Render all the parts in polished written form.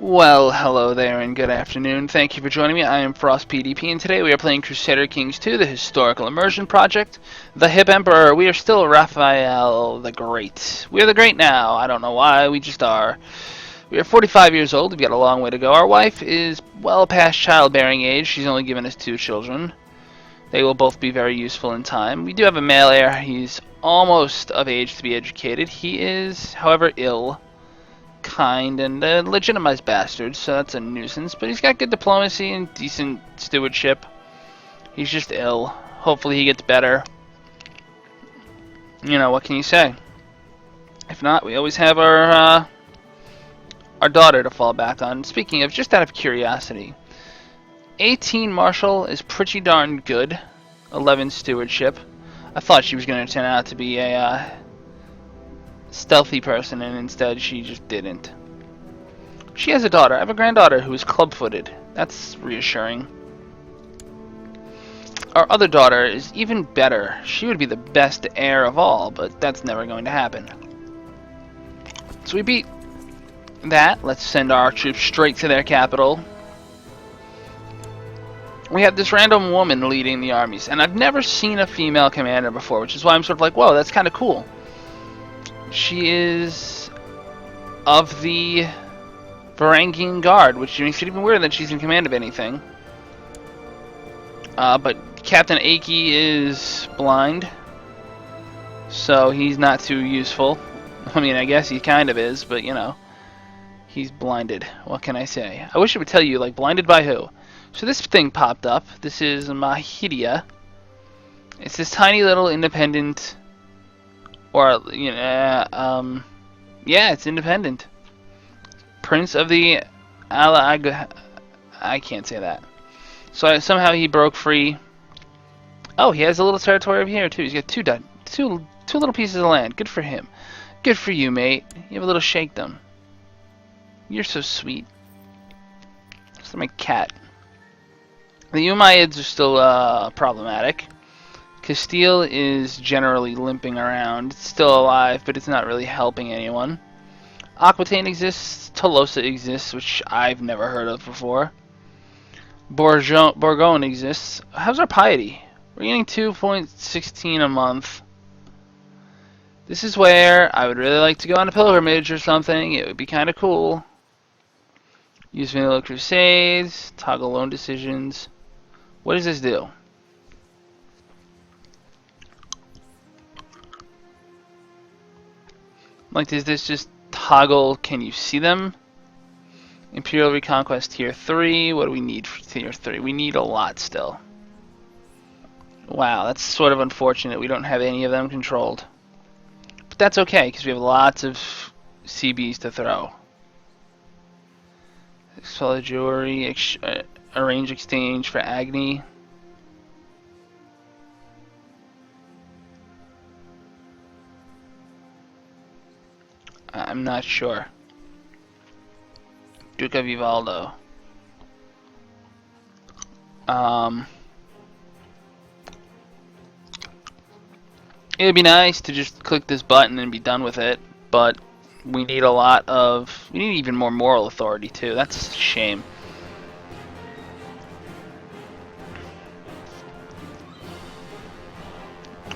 Well, hello there and good afternoon. Thank you for joining me. I am Frost PDP, and today we are playing Crusader Kings 2, the Historical Immersion Project. The Hip Emperor. We are still Raphael the Great. We are the Great now. I don't know why, we just are. We are 45 years old. We've got a long way to go. Our wife is well past childbearing age. She's only given us 2 children. They will both be very useful in time. We do have a male heir. He's almost of age to be educated. He is, however, ill. Kind and a legitimized bastard, so that's a nuisance. But he's got good diplomacy and decent stewardship. He's just ill. Hopefully he gets better. You know, what can you say? If not, we always have our daughter to fall back on. Speaking of, just out of curiosity, 18 Marshall is pretty darn good. 11 stewardship. I thought she was going to turn out to be a stealthy person, and instead she just didn't. She has a daughter. I have a granddaughter who is club-footed. That's reassuring. Our other daughter is even better. She would be the best heir of all, but that's never going to happen. So we beat that. Let's send our troops straight to their capital. We have this random woman leading the armies, and I've never seen a female commander before, which is why I'm sort of like, whoa, that's kind of cool. She is of the Varangian Guard, which makes it even weirder that she's in command of anything. But Captain Aki is blind, so he's not too useful. I mean, I guess he kind of is, but you know, he's blinded. What can I say? I wish it would tell you, like, blinded by who? So this thing popped up. This is Mahidia. It's this tiny little independent, or yeah, it's independent. Prince of the I can't say that. So somehow he broke free. Oh, he has a little territory over here too. He's got two little pieces of land. Good for him. Good for you, mate. You have a little shakedom. You're so sweet. Just like my cat. The Umayyads are still problematic. Castile is generally limping around. It's still alive, but it's not really helping anyone. Aquitaine exists. Tolosa exists, which I've never heard of before. Bourgogne exists. How's our piety? We're getting 2.16 a month. This is where I would really like to go on a pilgrimage or something. It would be kind of cool. Use vanilla crusades. Toggle loan decisions. What does this do? Like, does this just toggle, can you see them? Imperial Reconquest Tier 3. What do we need for Tier 3? We need a lot still. Wow, that's sort of unfortunate. We don't have any of them controlled. But that's okay, because we have lots of CBs to throw. Solid Jewelry, arrange exchange for Agni. I'm not sure. Duke of Vivaldo. It would be nice to just click this button and be done with it, but we need we need even more moral authority too. That's a shame.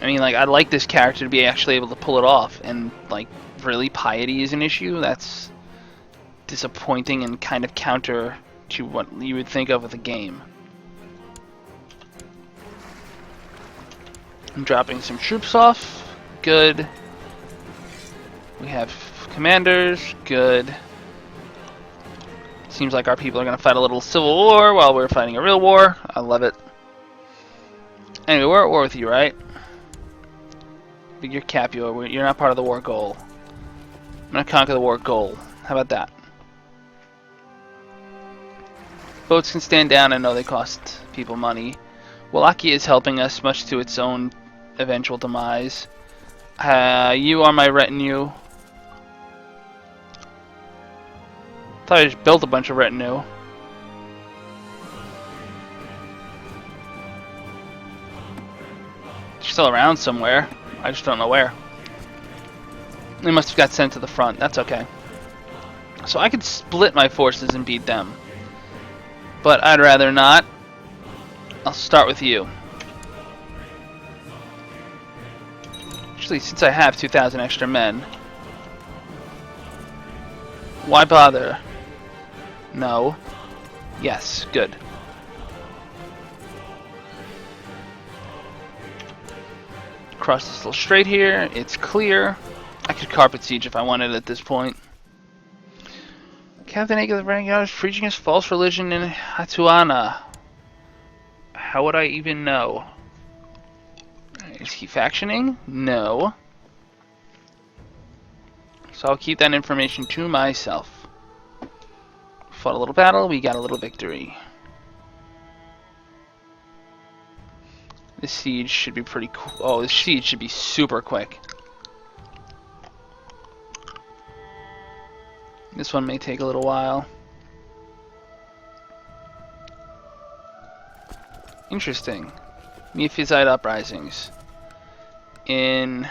I mean, like, I'd like this character to be actually able to pull it off, and like, really, piety is an issue? That's disappointing and kind of counter to what you would think of with a game. I'm dropping some troops off. Good. We have commanders. Good. Seems like our people are going to fight a little civil war while we're fighting a real war. I love it. Anyway, we're at war with you, right? But you're Capua. You're not part of the war goal. I'm going to conquer the war goal. How about that? Boats can stand down. I know they cost people money. Wallachia is helping us, much to its own eventual demise. You are my retinue. Thought I just built a bunch of retinue. She's still around somewhere. I just don't know where. They must have got sent to the front. That's okay. So I could split my forces and beat them. But I'd rather not. I'll start with you. Actually, since I have 2,000 extra men, why bother? No. Yes, good. Cross this little strait here. It's clear. I could carpet siege if I wanted at this point. Captain Ake of the Vanguard is preaching his false religion in Hatuana. How would I even know? Is he factioning? No. So I'll keep that information to myself. Fought a little battle, we got a little victory. This siege should be pretty cool. Oh, this siege should be super quick. This one may take a little while. Interesting. Mephizite uprisings. In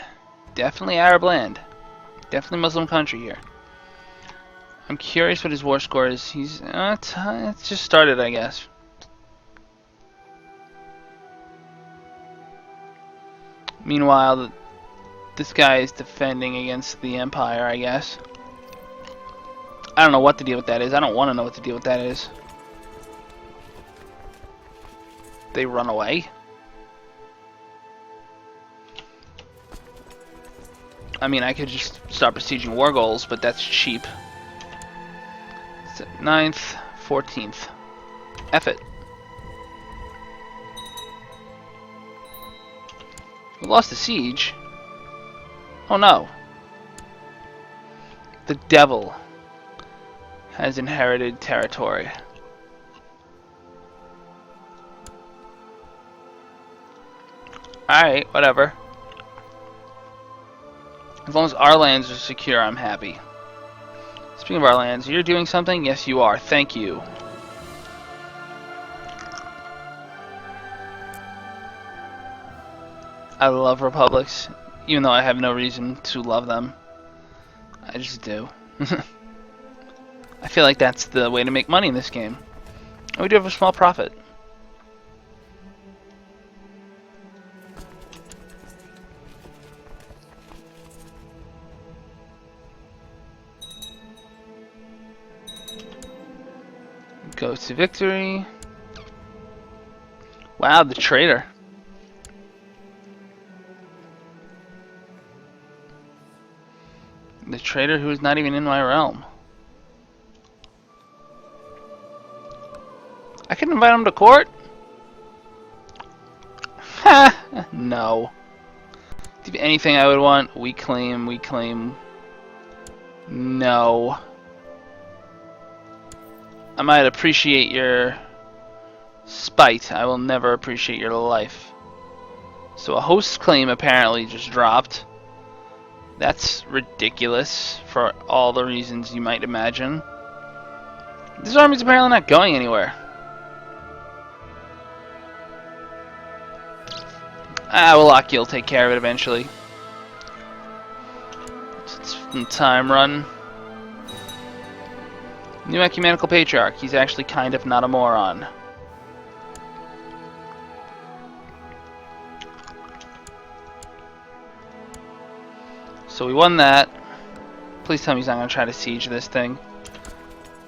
definitely Arab land. Definitely Muslim country here. I'm curious what his war score is. He's it's just started, I guess. Meanwhile, this guy is defending against the Empire, I guess. I don't know what the deal with that is. I don't want to know what the deal with that is. They run away. I mean, I could just start besieging war goals, but that's cheap. It's at 9th, 14th. F it. We lost the siege. Oh no. The devil has inherited territory. Alright, whatever. As long as our lands are secure, I'm happy. Speaking of our lands, you're doing something? Yes, you are. Thank you. I love republics, even though I have no reason to love them. I just do. I feel like that's the way to make money in this game. And we do have a small profit. Go to victory. Wow, the traitor. The traitor who is not even in my realm. I can invite him to court? Ha! No. Do you have anything I would want? We claim, we claim. No. I might appreciate your spite. I will never appreciate your life. So a host's claim apparently just dropped. That's ridiculous for all the reasons you might imagine. This army's apparently not going anywhere. Wallachia will take care of it eventually. It's time run. New Ecumenical Patriarch. He's actually kind of not a moron. So we won that. Please tell me he's not going to try to siege this thing.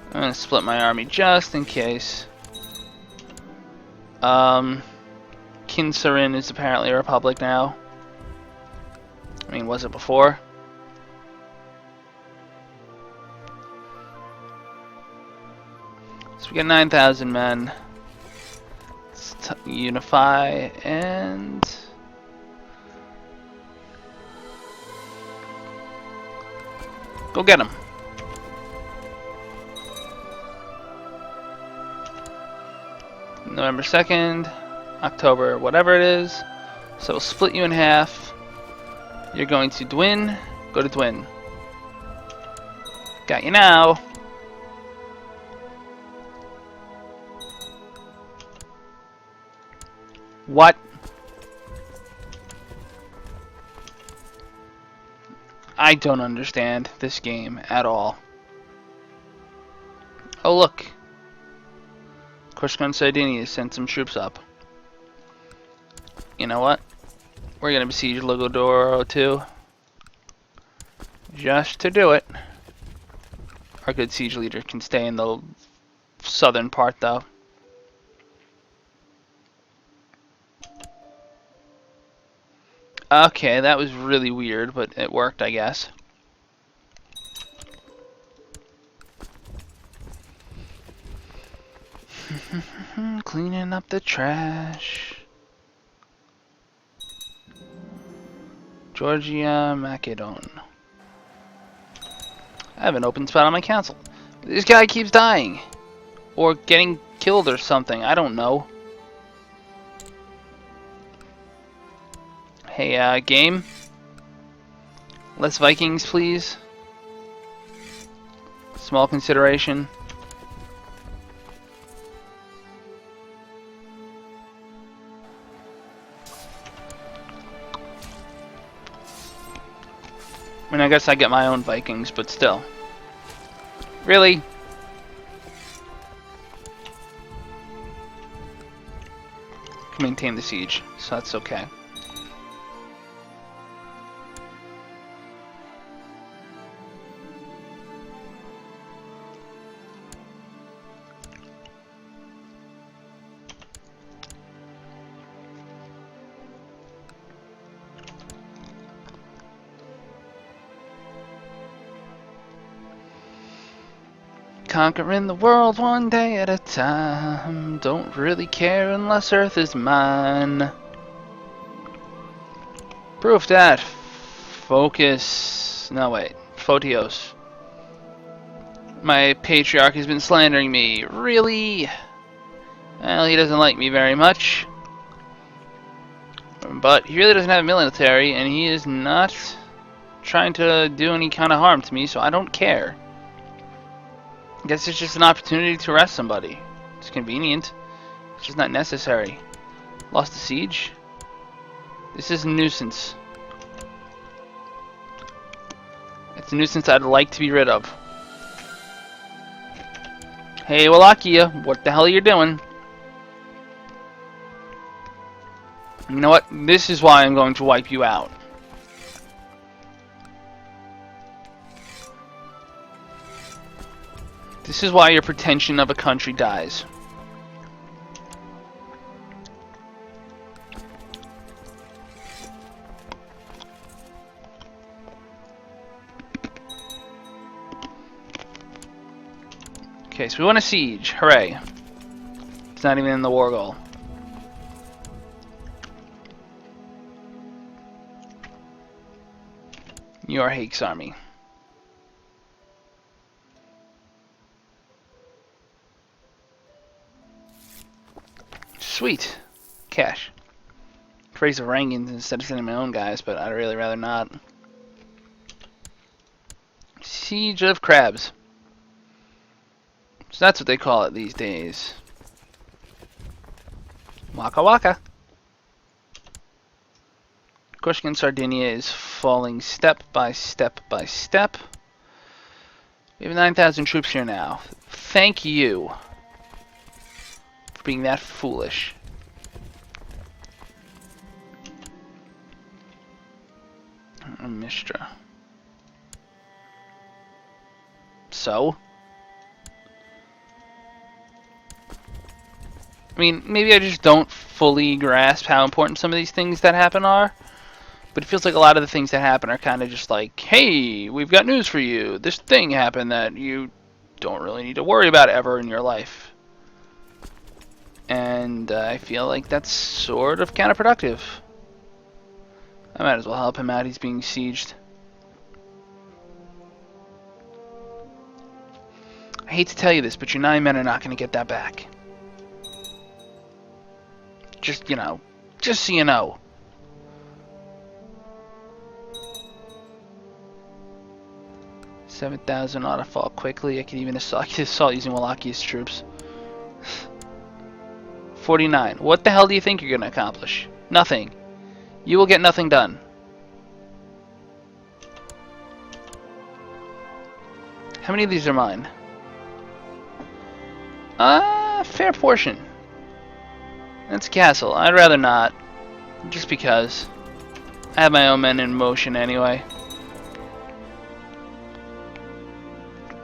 I'm going to split my army just in case. Kinsarin is apparently a republic now. I mean, was it before? So we got 9,000 men. Let's unify and... go get him. November 2nd, October, whatever it is. So we'll split you in half. You're going to Dwin. Go to Dwin. Got you now. What? I don't understand this game at all. Oh, look. Corsica and Sardinia sent some troops up. You know what? We're gonna besiege Logodoro too. Just to do it. Our good siege leader can stay in the southern part though. Okay, that was really weird, but it worked, I guess. Cleaning up the trash. Georgia Macedon. I have an open spot on my council. This guy keeps dying. Or getting killed or something. I don't know. Hey, game. Less Vikings, please. Small consideration. I mean, I guess I get my own Vikings, but still. Really? Can maintain the siege, so that's okay. Conquering the world one day at a time. Don't really care unless Earth is mine. Proof that. Focus. No, wait. Photios. My patriarch has been slandering me. Really? Well, he doesn't like me very much. But he really doesn't have a military, and he is not trying to do any kind of harm to me, so I don't care. I guess it's just an opportunity to arrest somebody. It's convenient. It's just not necessary. Lost the siege? This is a nuisance. It's a nuisance I'd like to be rid of. Hey, Wallachia, what the hell are you doing? You know what? This is why I'm going to wipe you out. This is why your pretension of a country dies. Okay, so we want a siege. Hooray. It's not even in the war goal. Your Hake's army. Sweet. Cash. Raise Orangans instead of sending my own guys, but I'd really rather not. Siege of Crabs. So that's what they call it these days. Waka waka. Corsica and Sardinia is falling step by step by step. We have 9,000 troops here now. Thank you for being that foolish. Mistra. So? I mean, maybe I just don't fully grasp how important some of these things that happen are. But it feels like a lot of the things that happen are kind of just like, hey, we've got news for you. This thing happened that you don't really need to worry about ever in your life. And I feel like that's sort of counterproductive. I might as well help him out. He's being sieged. I hate to tell you this, but your 9 men are not going to get that back. Just, you know, just so you know. $7,000 ought to fall quickly. I can even assault using Wallachia's troops. 49. What the hell do you think you're going to accomplish? Nothing. You will get nothing done. How many of these are mine? Fair portion. That's a castle. I'd rather not. Just because. I have my own men in motion anyway.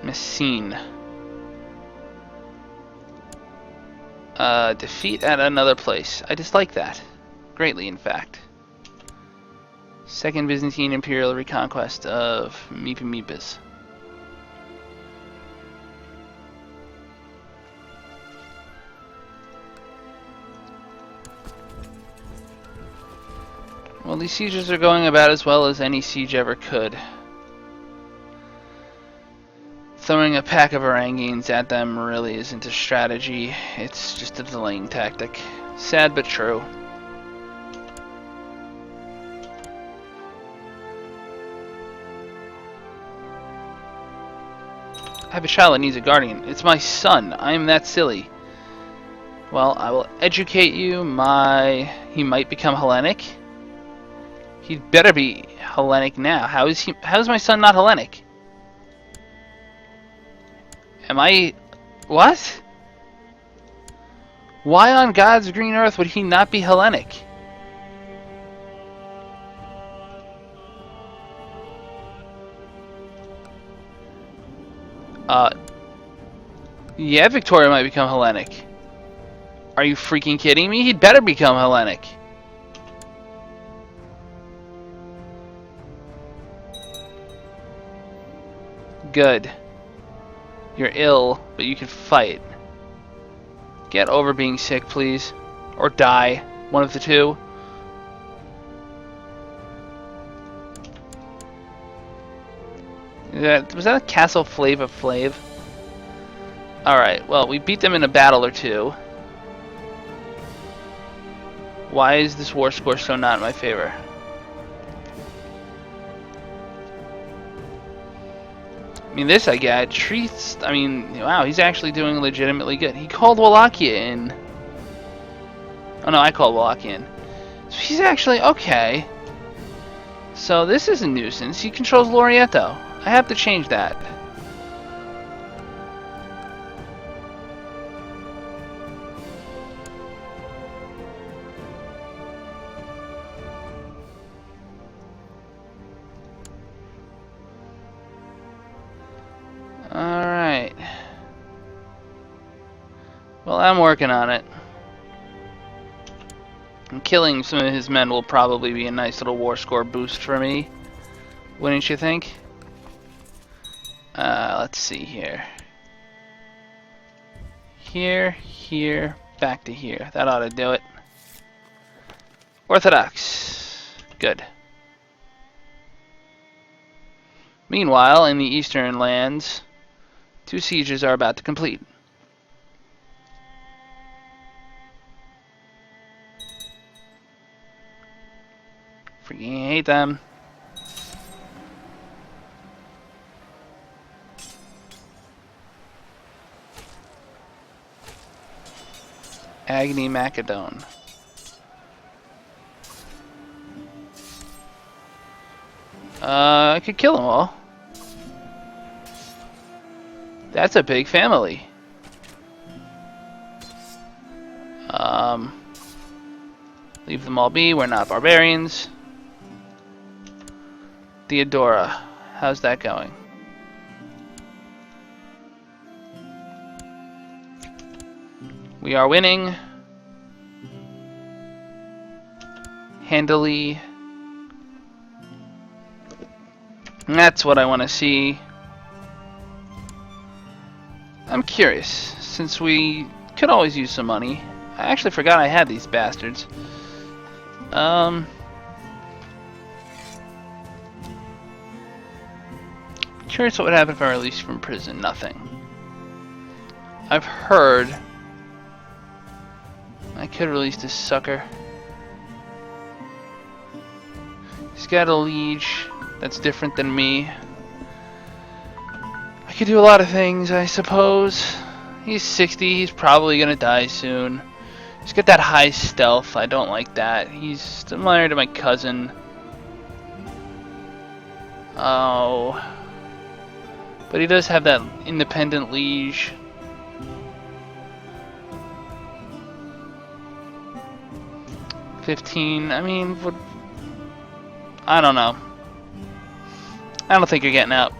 Messine. Defeat at another place. I dislike that. Greatly, in fact. Second Byzantine Imperial reconquest of Meepes. Well, these sieges are going about as well as any siege ever could. Throwing a pack of Varangians at them really isn't a strategy. It's just a delaying tactic. Sad but true. I have a child that needs a guardian. It's my son. I am that silly. Well, I will educate you. He might become Hellenic. He'd better be Hellenic now. How is my son not Hellenic? Am I... What? Why on God's green earth would he not be Hellenic? Yeah, Victoria might become Hellenic. Are you freaking kidding me? He'd better become Hellenic. Good. You're ill, but you can fight. Get over being sick, please. Or die. One of the two. Was that a Castle Flava Flav? Alright, well, we beat them in a battle or two. Why is this war score so not in my favor? I mean, this I get. Treats, I mean, wow, he's actually doing legitimately good. He called Wallachia in. Oh no, I called Wallachia in. So he's actually, okay. So this is a nuisance. He controls Lorieto. I have to change that. Alright. Well, I'm working on it. And killing some of his men will probably be a nice little war score boost for me. Wouldn't you think? Let's see here. Here, back to here. That ought to do it. Orthodox. Good. Meanwhile, in the eastern lands, 2 sieges are about to complete. Freaking hate them. Agni Macedon. I could kill them all. That's a big family. Leave them all be. We're not barbarians. Theodora. How's that going? We are winning. Handily. And that's what I want to see. I'm curious, since we could always use some money. I actually forgot I had these bastards. Curious what would happen if I released from prison. Nothing. I've heard I could release this sucker. He's got a liege that's different than me. I could do a lot of things, I suppose. He's 60, he's probably gonna die soon. He's got that high stealth, I don't like that. He's similar to my cousin. Oh. But he does have that independent liege. 15. I mean, I don't know. I don't think you're getting out.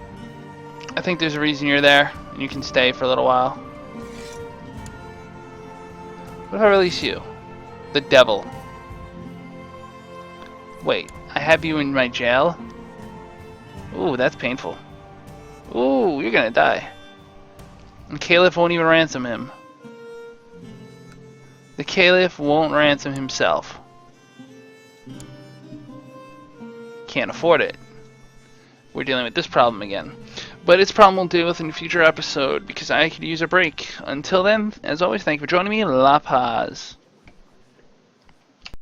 I think there's a reason you're there, and you can stay for a little while. What if I release you? The devil. Wait, I have you in my jail? Ooh, that's painful. Ooh, you're gonna die. And Caliph won't even ransom him. The Caliph won't ransom himself. Can't afford it. We're dealing with this problem again. But it's a problem we'll deal with in a future episode because I could use a break. Until then, as always, thank you for joining me. La Paz.